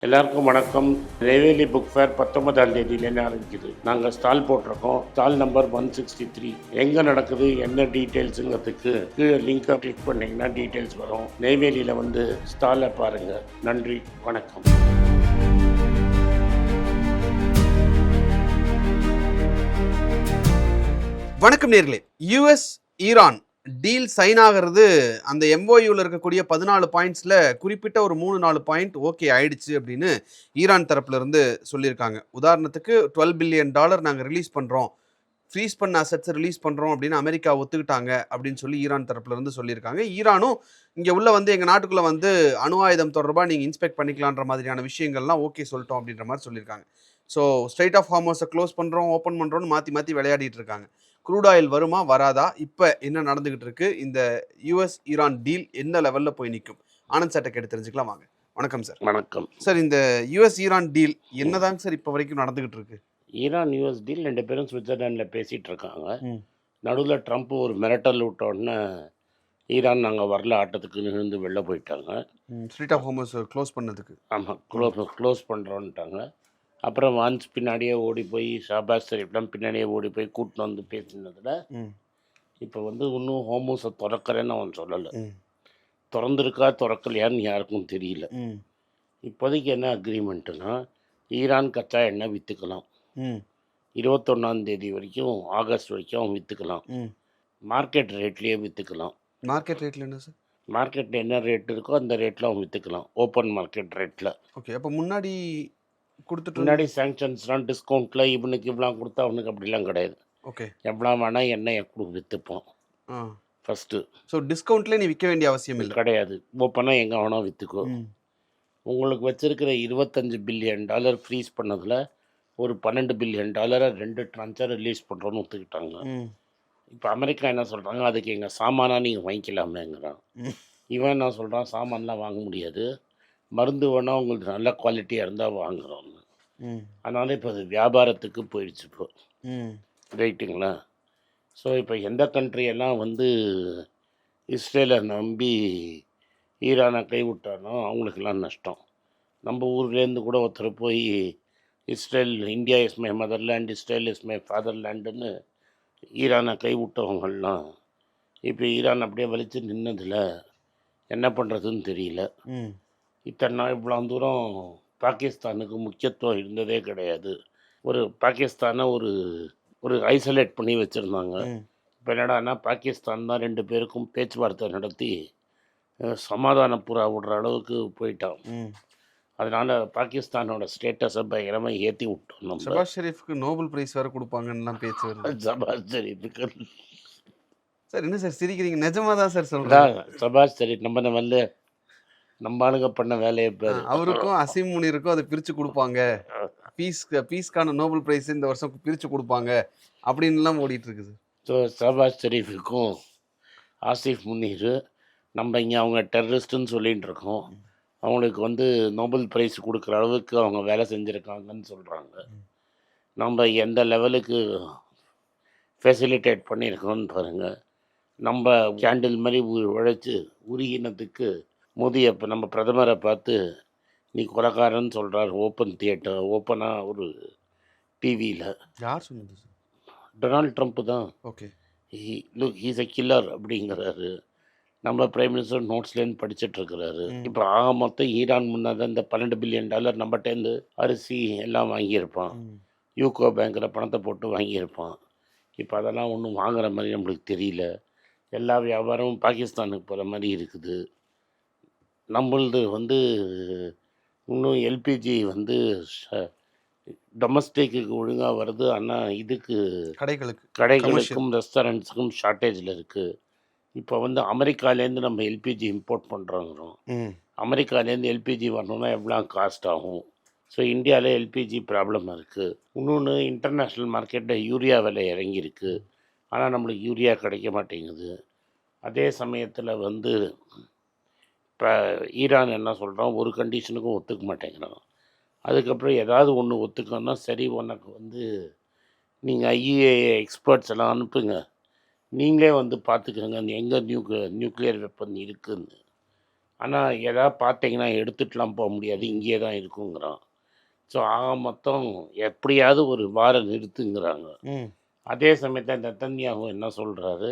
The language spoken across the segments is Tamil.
எல்லாருக்கும் வணக்கம். நெய்வேலி புக் ஃபேர் 19ஆம் தேதியிலேருந்து ஆரம்பிக்குது. நாங்கள் ஸ்டால் போட்டிருக்கோம். Stall number 163. எங்கே நடக்குது, என்ன டீட்டெயில்ஸுங்கிறதுக்கு கீழே லிங்கை கிளிக் பண்ணிங்கன்னா டீட்டெயில்ஸ் வரும். நெய்வேலியில் வந்து ஸ்டாலை பாருங்கள். நன்றி, வணக்கம். வணக்கம் நேர்களே. யூஎஸ் ஈரான் டீல் சைன் ஆகிறது, அந்த எம்ஓயூவில் இருக்கக்கூடிய 14 பாயிண்ட்ஸில் குறிப்பிட்ட ஒரு 3-4 பாயிண்ட் ஓகே ஆயிடுச்சு அப்படின்னு ஈரான் தரப்புல இருந்து சொல்லியிருக்காங்க. உதாரணத்துக்கு $12 பில்லியன் நாங்கள் ரிலீஸ் பண்ணுறோம், ஃப்ரீஸ் பண்ண அசட்ஸை ரிலீஸ் பண்ணுறோம் அப்படின்னு அமெரிக்கா ஒத்துக்கிட்டாங்க அப்படின்னு சொல்லி ஈரான் தரப்புல இருந்து சொல்லியிருக்காங்க. ஈரானும் இங்கே உள்ள வந்து எங்கள் நாட்டுக்குள்ளே வந்து அணு ஆயுதம் தொடர்பாக நீங்கள் இன்ஸ்பெக்ட் பண்ணிக்கலான்ற மாதிரியான விஷயங்கள்லாம் ஓகே சொல்லிட்டோம் அப்படின்ற மாதிரி சொல்லியிருக்காங்க. ஸோ ஸ்ட்ரைட் ஆஃப் ஹார்மோஸை க்ளோஸ் பண்ணுறோம், ஓப்பன் பண்ணுறோன்னு மாற்றி மாற்றி விளையாடிட்டு இருக்காங்க. க்ரூட் ஆயில் வருமா வராதா, இப்போ என்ன நடந்துகிட்டு இருக்கு, இந்த யூஎஸ் ஈரான் டீல் எந்த லெவலில் போய் நிற்கும், ஆனந்த் சார்ட்ட கேட்டு தெரிஞ்சுக்கலாம் வாங்க. வணக்கம் சார். வணக்கம் சார். இந்த யூஎஸ் ஈரான் டீல் என்னதாங்க சார் இப்போ வரைக்கும் நடந்துகிட்டு இருக்கு? ஈரான் யூஎஸ் டீல் 2 பேரும் சுவிட்சர்லாண்டில் பேசிகிட்டு இருக்காங்க. நடுவில் ட்ரம்ப் ஒரு மிரட்டல் விட்டோடனே ஈரான் நாங்கள் வரல ஆட்டத்துக்கு நிகழ்ந்து வெளில போயிட்டாங்க. ஸ்ட்ரைட் ஆஃப் ஹார்மோஸ் க்ளோஸ் பண்ணதுக்கு. ஆமாம், க்ளோஸ் பண்ணுறோன்ட்டாங்க. அப்புறம் வான்ஸ் பின்னாடியே ஓடி போய் ஷாபாஸ் ஷெரீஃப்லாம் பின்னாடியே ஓடி போய் கூட்டின்னு வந்து பேசினதில் இப்போ வந்து இன்னும் ஹோமோஸை திறக்கிறேன்னு அவன் சொல்லலை. திறந்துருக்கா திறக்கலையான்னு யாருக்கும் தெரியல. இப்போதைக்கு என்ன அக்ரிமெண்ட்டுனா, ஈரான் கச்சா எண்ணெய் விற்றுக்கலாம். 21ஆம் தேதி வரைக்கும், ஆகஸ்ட் வரைக்கும் அவன் விற்றுக்கலாம். மார்க்கெட் ரேட்லேயே விற்றுக்கலாம். மார்க்கெட் ரேட்டில் என்ன சார்? மார்க்கெட்டில் என்ன ரேட் இருக்கோ அந்த ரேட்டில் அவன் விற்றுக்கலாம், ஓப்பன் மார்க்கெட் ரேட்டில். ஓகே. அப்போ முன்னாடி கொடுத்துட்டு முன்னாடி சாங்ஷன்ஸ்லாம் டிஸ்கவுண்ட்டில் இவனுக்கு இவ்வளோ கொடுத்தா அவனுக்கு அப்படிலாம் கிடையாது. ஓகே. எவ்வளோ வேணால் எண்ணெயை விற்றுப்போம் ஃபஸ்ட்டு. ஸோ டிஸ்கவுண்ட்லேயே நீ விற்க வேண்டிய அவசியம் இல்லை. கிடையாது, ஓப்பனாக எங்கே வேணால் விற்றுக்கோ. உங்களுக்கு வச்சுருக்கிற $25 பில்லியன் ஃப்ரீஸ் பண்ணதில் ஒரு $12 பில்லியன் 2 ட்ரான்ஸாக ரிலீஸ் பண்ணுறோன்னு ஒத்துக்கிட்டாங்க. இப்போ அமெரிக்கா என்ன சொல்கிறாங்க, அதுக்கு எங்கள் சாமானாக நீங்கள் வாங்கிக்கலாமேங்கிறான். இவன் என்ன சொல்கிறான், சாமான்லாம் வாங்க முடியாது, மருந்து வேணால் உங்களுக்கு நல்ல குவாலிட்டியாக இருந்தால் வாங்குகிறோன்னு. அதனால் இப்போ அது வியாபாரத்துக்கு போயிடுச்சு இப்போ. ரைட்டுங்களா? ஸோ இப்போ எந்த கண்ட்ரியெல்லாம் வந்து இஸ்ரேலை நம்பி ஈரானை கைவிட்டானோ அவங்களுக்கெல்லாம் நஷ்டம். நம்ம ஊர்லேருந்து கூட ஒருத்தர் போய் Israel, India is my motherland, Israel is my ஃபாதர்லேண்டுன்னு ஈரானை கைவிட்டவங்கள்லாம் இப்போ ஈரான் அப்படியே வலித்து நின்னதில் என்ன பண்ணுறதுன்னு தெரியல. இத்தனை நாள் இவ்வளோ தூரம் பாகிஸ்தானுக்கு முக்கியத்துவம் இருந்ததே கிடையாது. ஒரு பாகிஸ்தானை ஒரு ஐசோலேட் பண்ணி வச்சுருந்தாங்க. இப்போ என்னடான்னா, பாகிஸ்தான் தான் 2 பேருக்கும் பேச்சுவார்த்தை நடத்தி சமாதான புறா விடுற அளவுக்கு போயிட்டான். அதனால் பாகிஸ்தானோட ஸ்டேட்டஸை பயங்கரமாக ஏற்றி விட்டோம். நம்ம ஷபாஸ் ஷெரீஃப்க்கு நோபல் பிரைஸ் வேறு கொடுப்பாங்கன்னுலாம் பேச்சு வருது. ஷபாஸ் ஷெரீஃபுக்கு சார் என்ன சார் சிரிக்கிறீங்க? நிஜமாக தான் சார் சொல்கிறேன். ஷபாஸ் ஷெரீஃப் நம்ம ஆளுங்க பண்ண வேலையை பேர். அவருக்கும் அசீம் முனிருக்கும் அதை பிரித்து கொடுப்பாங்க, பீஸ்க்கான நோபல் பிரைஸ் இந்த வருஷம் பிரித்து கொடுப்பாங்க அப்படின்லாம் ஓடிட்டு இருக்குது. ஸோ ஷபாஸ் ஷெரீஃபுக்கும் ஆசிஃப் முனீர் நம்ம இங்கே அவங்க டெரரிஸ்ட்டுன்னு சொல்லிகிட்டு இருக்கோம், அவங்களுக்கு வந்து நோபல் ப்ரைஸ் கொடுக்குற அளவுக்கு அவங்க வேலை செஞ்சுருக்காங்கன்னு சொல்கிறாங்க. நம்ம எந்த லெவலுக்கு ஃபெசிலிட்டேட் பண்ணியிருக்கோன்னு பாருங்கள். நம்ம கேண்டில் மாதிரி உழைச்சி உருகினத்துக்கு மோடி அப்போ நம்ம பிரதமரை பார்த்து நீ கொலைக்காரன்னு சொல்கிறார். ஓப்பன் தியேட்டர், ஓப்பனாக ஒரு டிவியில். யார் சொன்னது? டொனால்ட் ட்ரம்ப்பு தான். ஓகே. ஹீஸ் எ கில்லர் அப்படிங்கிறாரு. நம்ம பிரைம் மினிஸ்டர் நோட்ஸ்லேருந்து படிச்சுட்ருக்கிறாரு. இப்போ ஆக மொத்தம் ஈரான் முன்னாடி இந்த $12 பில்லியன் நம்மகிட்டேருந்து அரிசி எல்லாம் வாங்கியிருப்பான். யூகோ பேங்க்கில் பணத்தை போட்டு வாங்கியிருப்பான். இப்போ அதெல்லாம் ஒன்றும் வாங்குற மாதிரி நம்மளுக்கு தெரியல. எல்லா வியாபாரமும் பாகிஸ்தானுக்கு போகிற மாதிரி இருக்குது. நம்மளது வந்து இன்னும் எல்பிஜி வந்து டொமஸ்டிக்கு ஒழுங்காக வருது, ஆனால் இதுக்கு கடைகளுக்கும் ரெஸ்டாரண்ட்ஸுக்கும் ஷார்ட்டேஜில் இருக்குது. இப்போ வந்து அமெரிக்காலேருந்து நம்ம எல்பிஜி இம்போர்ட் பண்ணுறோங்கிறோம். அமெரிக்காலேருந்து எல்பிஜி வரணுன்னா எவ்வளோ காஸ்ட் ஆகும்? ஸோ இந்தியாவில் எல்பிஜி ப்ராப்ளம் இருக்குது. இன்னொன்று, இன்டர்நேஷ்னல் மார்க்கெட்டில் யூரியா விலை இறங்கியிருக்கு, ஆனால் நம்மளுக்கு யூரியா கிடைக்க மாட்டேங்குது. அதே சமயத்தில் வந்து இப்போ ஈரான் என்ன சொல்கிறான், ஒரு கண்டிஷனுக்கும் ஒத்துக்க மாட்டேங்கிறான். அதுக்கப்புறம் ஏதாவது ஒன்று ஒத்துக்கணும்னா, சரி உனக்கு வந்து நீங்கள் ஐஏஏ எக்ஸ்பர்ட்ஸ் எல்லாம் அனுப்புங்க, நீங்களே வந்து பார்த்துக்கோங்க எங்கே நியூக்ளியர் வெப்பன் இருக்குதுன்னு. ஆனால் எதாவது பார்த்தீங்கன்னா எடுத்துகிட்டுலாம் போக முடியாது, இங்கேயே தான் இருக்குங்கிறான். ஸோ ஆக மொத்தம் எப்படியாவது ஒரு வார நிறுத்துங்கிறாங்க. அதே சமயத்தில் நெத்தன்யாஹூ என்ன சொல்கிறாரு,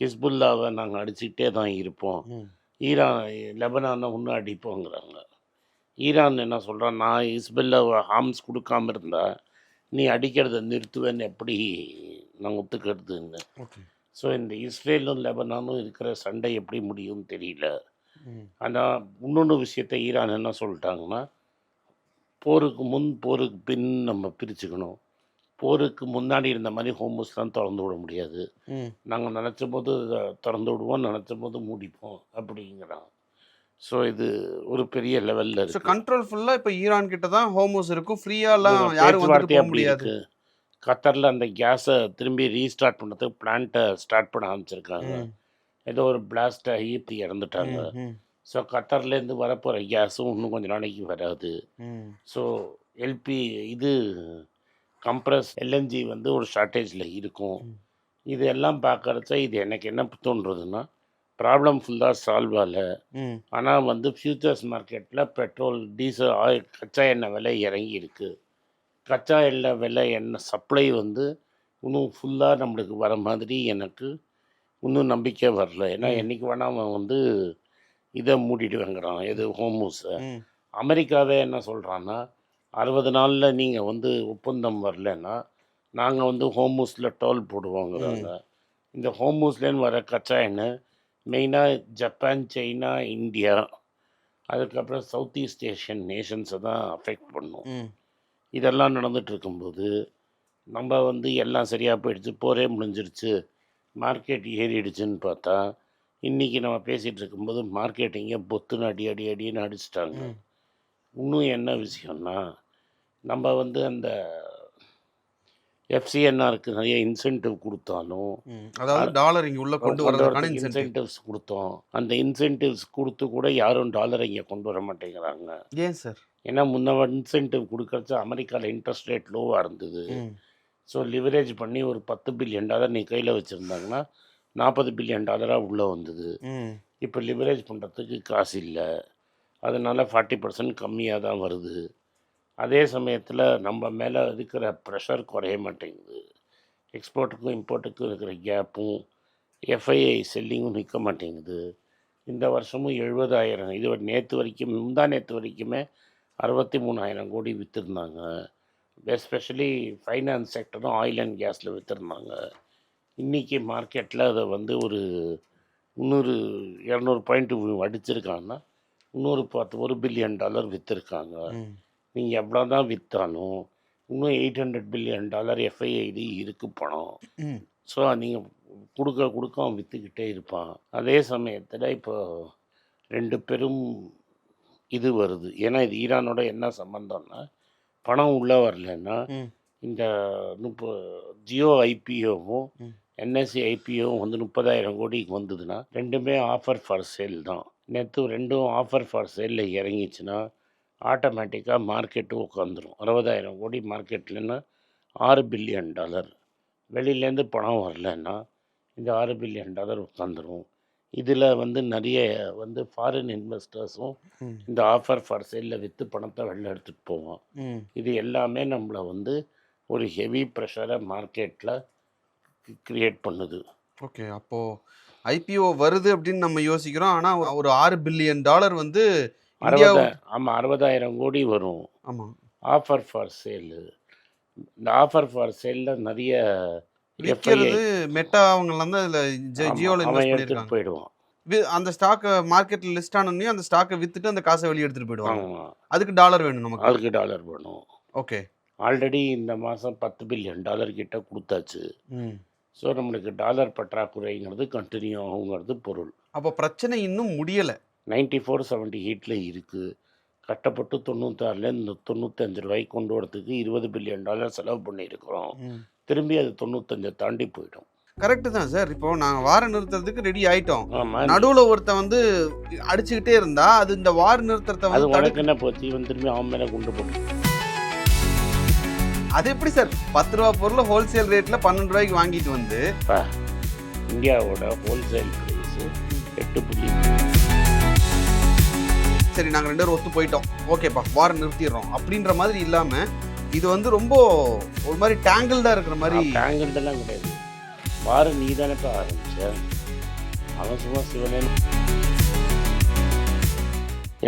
ஹிஸ்புல்லாவை நாங்கள் அடிச்சுக்கிட்டே தான் இருப்போம், ஈரான் லெபனானை இன்னும் அடிப்போங்கிறாங்க. ஈரான் என்ன சொல்கிறான், நான் ஹிஸ்புல்லாவை ஹார்ம்ஸ் கொடுக்காம இருந்தால் நீ அடிக்கிறத நிறுத்துவேன்னு எப்படி நாங்கள் ஒத்துக்கிறதுன்னு. ஸோ இந்த இஸ்ரேலும் லெபனானும் இருக்கிற சண்டை எப்படி முடியும்னு தெரியல. ஆனால் இன்னொன்று விஷயத்தை ஈரான் என்ன சொல்லிட்டாங்கன்னா, போருக்கு முன் போருக்கு பின் நம்ம பிரிச்சுக்கணும். போருக்கு முன்னாடி இருந்த மாதிரி ஹோமஸ்லாம் திறந்து விட முடியாது, நாங்கள் நினச்ச போது திறந்து விடுவோம், நினச்ச போது மூடிப்போம் அப்படிங்கிறான். ஸோ இது ஒரு பெரிய லெவலில் இருக்குது. கண்ட்ரோல் ஃபுல்லாக இப்போ ஈரான் கிட்ட தான் ஹோமோஸ் இருக்கும், ஃப்ரீயாலாம் யாரும் வந்துட்டு போக முடியாது. கத்தரில் அந்த கேஸை திரும்பி ரீஸ்டார்ட் பண்ணுறதுக்கு பிளான்ட்டை ஸ்டார்ட் பண்ண ஆரம்பிச்சிருக்காங்க. ஏதோ ஒரு பிளாஸ்ட் ஆகி இப்படி இறந்துட்டாங்க. ஸோ கத்தர்லேருந்து வரப்போகிற கேஸும் இன்னும் கொஞ்சம் நாளைக்கு வராது. ஸோ எல்பி இது கம்ப்ரஸ் எல்என்ஜி வந்து ஒரு ஷார்ட்டேஜில் இருக்கும். இது எல்லாம் பார்க்குறச்ச இது எனக்கு என்ன தோன்றுறதுன்னா, ப்ராப்ளம் ஃபுல்லாக சால்வ் ஆகலை. ஆனால் வந்து ஃப்யூச்சர்ஸ் மார்க்கெட்டில் பெட்ரோல், டீசல், ஆயில், கச்சா எண்ணெய் விலை இறங்கி இருக்குது. கச்சா எண்ணெய் விலை எண்ணெய் சப்ளை வந்து இன்னும் ஃபுல்லாக நம்மளுக்கு வர மாதிரி எனக்கு இன்னும் நம்பிக்கை வரல. ஏன்னா என்றைக்கு வேணால் அவன் வந்து இதை மூடிடுவேங்கிறான், எது ஹோமூஸை. அமெரிக்காவே என்ன சொல்கிறான்னா, 60 நாளில் நீங்கள் வந்து ஒப்பந்தம் வரலன்னா நாங்கள் வந்து ஹோமூஸில் டோல் போடுவோங்கிறாங்க. இந்த ஹோமூஸ்லேருந்து வர கச்சா எண்ணெய் மெயினாக ஜப்பான், சைனா, இந்தியா, அதுக்கப்புறம் சவுத் ஈஸ்ட் ஏஷியன் நேஷன்ஸை தான் அஃபெக்ட் பண்ணும். இதெல்லாம் நடந்துட்டு இருக்கும்போது நம்ம வந்து எல்லாம் சரியாக போயிடுச்சு, போரே முடிஞ்சிருச்சு, மார்க்கெட் ஏறிடுச்சுன்னு பார்த்தா, இன்றைக்கி நம்ம பேசிகிட்டு இருக்கும்போது மார்க்கெட்டிங்கை பொத்துன்னு அடின்னு அடிச்சிட்டாங்க. இன்னும் என்ன விஷயம்னா, நம்ம வந்து அந்த எஃப்சிஎன்ஆருக்கு நிறைய இன்சென்டிவ் கொடுத்தாலும், அதாவது டாலர் இங்கே உள்ளே கொண்டு வரதுக்கான இன்சென்டிவ்ஸ் கொடுத்தோம், அந்த இன்சென்டிவ்ஸ் கொடுத்து கூட யாரும் டாலரை இங்கே கொண்டு வர மாட்டேங்கிறாங்க. ஏன் சார்? ஏன்னா முன்ன இன்சென்டிவ் கொடுக்கறச்ச அமெரிக்காவில் இன்ட்ரெஸ்ட் ரேட் லோவாக இருந்தது. ஸோ லிவரேஜ் பண்ணி ஒரு $10 பில்லியன் நீ கையில் வச்சுருந்தாங்கன்னா $40 பில்லியன் உள்ளே வந்தது. இப்போ லிவரேஜ் பண்ணுறதுக்கு காசு இல்லை, அதனால் 40% கம்மியாக தான் வருது. அதே சமயத்தில் நம்ம மேலே இருக்கிற ப்ரெஷர் குறைய மாட்டேங்குது. எக்ஸ்போர்ட்டுக்கும் இம்போர்ட்டுக்கும் இருக்கிற கேப்பும் எஃப்ஐஐ செல்லிங்கும் நிற்க மாட்டேங்குது. இந்த வருஷமும் 70,000, இது நேற்று வரைக்கும் முந்தா நேற்று வரைக்குமே 63,000 கோடி விற்றுருந்தாங்க. எஸ்பெஷலி ஃபைனான்ஸ் செக்டரும் ஆயில் அண்ட் கேஸில் விற்றுருந்தாங்க. இன்றைக்கி மார்க்கெட்டில் அதை வந்து ஒரு 200 பாயிண்ட் அடிச்சிருக்காங்கன்னா இன்னொரு $1 பில்லியன் விற்றுருக்காங்க. நீங்கள் எவ்வளோ தான் விற்றாலும் இன்னும் $800 பில்லியன் எஃப்ஐஐடி இருக்குது பணம். ஸோ நீங்கள் கொடுக்க அவன் விற்றுக்கிட்டே இருப்பான். அதே சமயத்தில் இப்போ 2 பெரும் இது வருது. ஏன்னா இது ஈரானோட என்ன சம்மந்தம்னா, பணம் உள்ளே வரலன்னா இந்த ஜியோ ஐபிஓவும் என்எஸ்சி ஐபிஓவும் வந்து 30,000 கோடிக்கு வந்ததுன்னா ரெண்டுமே ஆஃபர் ஃபார் சேல் தான். நேற்று ரெண்டும் ஆஃபர் ஃபார் சேலில் இறங்கிச்சுன்னா ஆட்டோமேட்டிக்காக மார்க்கெட்டு உட்காந்துரும். 60,000 கோடி மார்க்கெட்லன்னா $6 பில்லியன். வெளியிலேருந்து பணம் வரலன்னா இந்த $6 பில்லியன் உட்காந்துரும். இதில் வந்து நிறைய வந்து ஃபாரின் இன்வெஸ்டர்ஸும் இந்த ஆஃபர் ஃபார் சேலில் விற்று பணத்தை வெளில எடுத்துகிட்டு போவோம். இது எல்லாமே நம்மளை வந்து ஒரு ஹெவி ப்ரெஷரை மார்க்கெட்டில் க்ரியேட் பண்ணுது. ஓகே, அப்போது ஐபிஓ வருது அப்படின்னு நம்ம யோசிக்கிறோம். ஆனால் ஒரு $6 பில்லியன் வந்து ஆமாம் 60,000 கோடி வரும். ஆமாம், ஆஃபர் ஃபார் சேலு. இந்த ஆஃபர் ஃபார் சேலில் நிறைய விற்கிறது மெட்டா அவங்கெல்லாம் தான் இதில் ஜியோவில் இன்வெஸ்ட் பண்ணியிருக்காங்க. போயிடுவான். அந்த ஸ்டாக்கை மார்க்கெட்டில் லிஸ்ட் ஆனோடனே அந்த ஸ்டாக்கை விற்றுட்டு அந்த காசை வெளியே எடுத்துகிட்டு போயிடுவாங்க. அதுக்கு டாலர் வேணும் நமக்கு. அதுக்கு டாலர் வேணும். ஓகே, ஆல்ரெடி இந்த மாதம் $10 பில்லியன் கிட்ட கொடுத்தாச்சு. ஸோ நம்மளுக்கு டாலர் பற்றாக்குறைங்கிறது கண்டினியூ ஆகுங்கிறது பொருள். அப்போ பிரச்சனை இன்னும் முடியலை. 94.78 இருக்குது. கட்டப்பட்டு 96லேருந்து 95 ரூபாய்க்கு கொண்டு வரதுக்கு $20 பில்லியன் செலவு பண்ணியிருக்கிறோம். திரும்பி அது 95 தாண்டி போயிடும். கரெக்டு தான் சார். இப்போ நாங்கள் வார நிறுத்துறதுக்கு ரெடி ஆகிட்டோம். நடுவில் ஒருத்தன் வந்து அடிச்சுக்கிட்டே இருந்தா அது இந்த வார நிறுத்தத்தை அது உனக்கு என்ன போச்சு, இவன் திரும்பி அவன் மேலே கொண்டு போட்டு. அது எப்படி சார் 10 ரூபா பொருள் ஹோல்சேல் ரேட்டில் 12 ரூபாய்க்கு வாங்கிட்டு வந்து இந்தியாவோட ஹோல்சேல் ப்ரைஸு 8 பில்லியன். சரி நாங்கள் 2 பேரும் ஒத்து போயிட்டோம், ஓகேப்பா வாரம் நிறுத்திடுறோம் அப்படின்ற மாதிரி இல்லாமல் இது வந்து ரொம்ப ஒரு மாதிரி டேங்கிள்டாக இருக்கிற மாதிரி. டேங்கிள்டெல்லாம் கிடையாது. வாரம் நீ தானேப்பா ஆரம்பிச்ச, அவன் சும்மா சிவனேன்னு.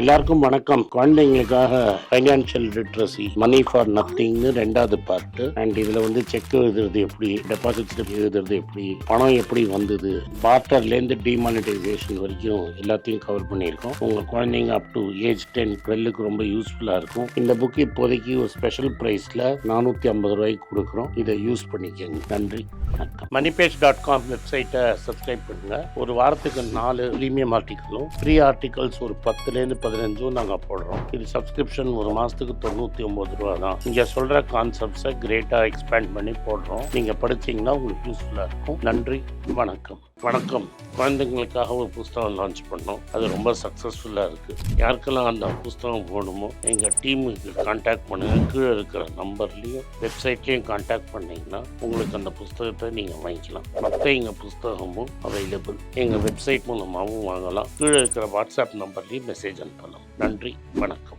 எல்லாருக்கும் வணக்கம். குழந்தைங்களுக்காக ஃபைனான்ஷியல் லிட்ரஸி மணி ஃபார் நத்திங்னு 2வது பார்ட்டு. அண்ட் இதில் வந்து செக் எழுதுறது எப்படி, டெபாசிட் ஸ்லிப் எழுதுறது எப்படி, பணம் எப்படி வந்தது, பார்ட்டர்லேருந்து டிமானிட்டைசேஷன் வரைக்கும் எல்லாத்தையும் கவர் பண்ணியிருக்கோம். உங்கள் குழந்தைங்க அப் டு ஏஜ் 10-12க்கு ரொம்ப யூஸ்ஃபுல்லாக இருக்கும். இந்த புக் இப்போதைக்கு ஒரு ஸ்பெஷல் ப்ரைஸில் 450 ரூபாய்க்கு கொடுக்குறோம். இதை யூஸ் பண்ணிக்கங்க. நன்றி, வணக்கம். moneypage.com வெப்சைட்டை சப்ஸ்கிரைப் பண்ணுங்கள். ஒரு வாரத்துக்கு 4 ப்ரீமியம் ஆர்டிக்கலும் ஃப்ரீ ஆர்டிகல்ஸ் ஒரு 10லேருந்து 15 நாங்கள் போடுறோம். இது சப்ஸ்கிரிப்ஷன் ஒரு மாதத்துக்கு 99 ரூபா தான். இங்கே சொல்கிற கான்செப்ட்ஸை கிரேட்டாக எக்ஸ்பேண்ட் பண்ணி போடுறோம். நீங்கள் படிச்சிங்கன்னா உங்களுக்கு யூஸ்ஃபுல்லாக இருக்கும். நன்றி, வணக்கம். வணக்கம். குழந்தைங்களுக்காக ஒரு புஸ்தகம் லான்ச் பண்ணோம். அது ரொம்ப சக்ஸஸ்ஃபுல்லாக இருக்குது. யாருக்கெல்லாம் அந்த புஸ்தகம் போகணுமோ எங்கள் டீமுக்கு கான்டாக்ட் பண்ணுங்கள். கீழே இருக்கிற நம்பர்லேயும் வெப்சைட்லேயும் கான்டாக்ட் பண்ணிங்கன்னா உங்களுக்கு அந்த புஸ்தகத்தை நீங்கள் வாங்கிக்கலாம். மற்ற எங்கள் புஸ்தகமும் அவைலபிள். எங்கள் வெப்சைட் மூலமாகவும் வாங்கலாம். கீழே இருக்கிற வாட்ஸ்அப் நம்பர்லேயும் மெசேஜ் அனுப்பலாம். நன்றி, வணக்கம்.